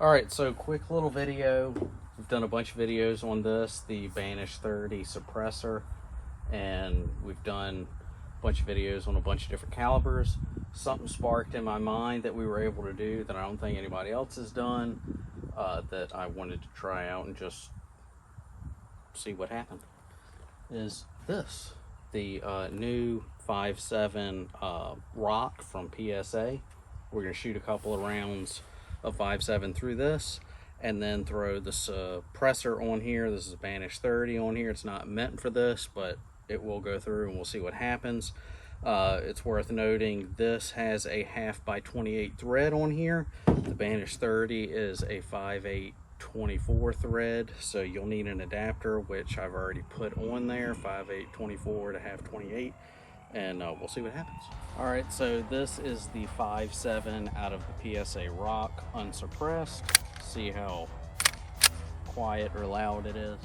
Alright, so quick little video. We've done a bunch of videos on this, the Banish 30 suppressor, and we've done a bunch of videos on a bunch of different calibers. Something sparked in my mind that we were able to do that I don't think anybody else has done, that I wanted to try out and just see what happened, is this. The new 5.7 rock from PSA. We're going to shoot a couple of rounds of 5.7 through this, and then throw the suppressor on here. This is a Banish 30 on here. It's not meant for this, but it will go through and we'll see what happens. It's worth noting this has a 1/2x28 thread on here. The Banish 30 is a 5/8/24 thread, so you'll need an adapter, which I've already put on there, 5/8/24 to 1/2/28, and we'll see what happens. All right, so this is the 5.7 out of the PSA rock, unsuppressed. See how quiet or loud it is.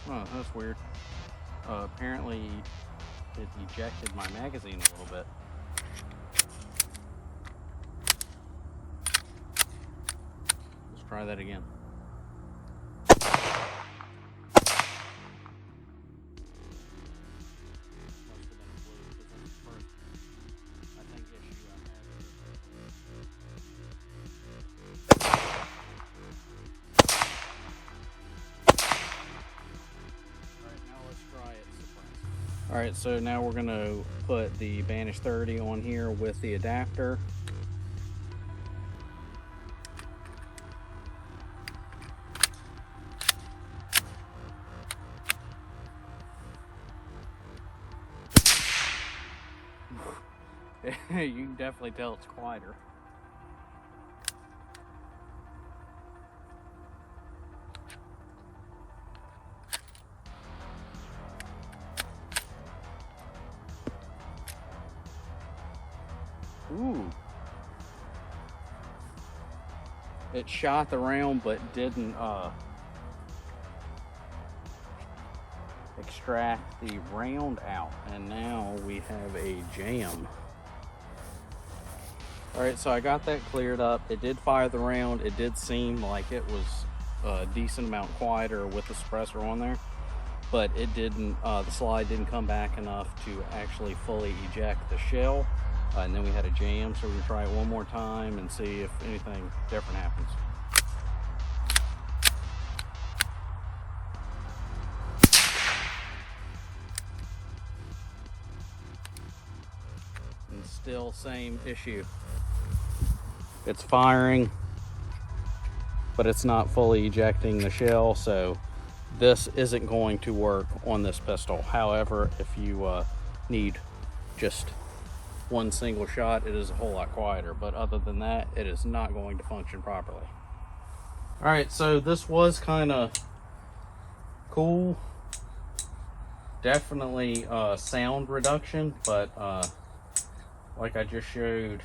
Oh, that's weird. Apparently it ejected my magazine a little bit. Let's try that again. Alright, so now we're going to put the Banish 30 on here with the adapter. You can definitely tell it's quieter. Ooh. It shot the round but didn't extract the round out, and now we have a jam. Alright, so I got that cleared up. It did fire the round. It did seem like it was a decent amount quieter with the suppressor on there, but it didn't, the slide didn't come back enough to actually fully eject the shell. And then we had a jam, so we're gonna try it one more time and see if anything different happens. And still same issue. It's firing, but it's not fully ejecting the shell, so this isn't going to work on this pistol. However, if you need just one single shot, it is a whole lot quieter, but other than that, it is not going to function properly. All right, so this was kind of cool. Definitely sound reduction, but like I just showed,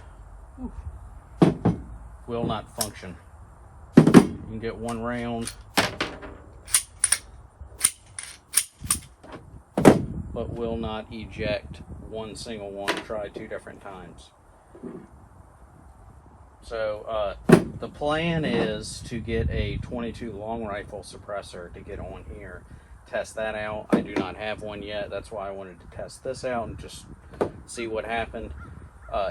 will not function. You can get one round, but will not eject one single one. Try 2 different times. So the plan is to get a 22 long rifle suppressor to get on here, test that out. I do not have one yet. That's why I wanted to test this out and just see what happened.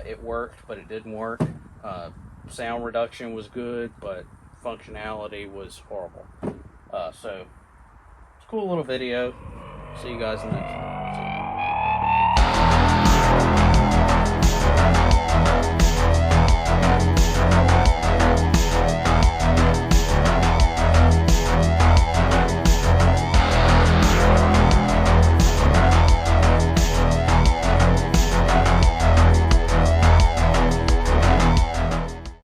It worked, but it didn't work. Sound reduction was good, but functionality was horrible. So it's a cool little video. See you guys in the next one.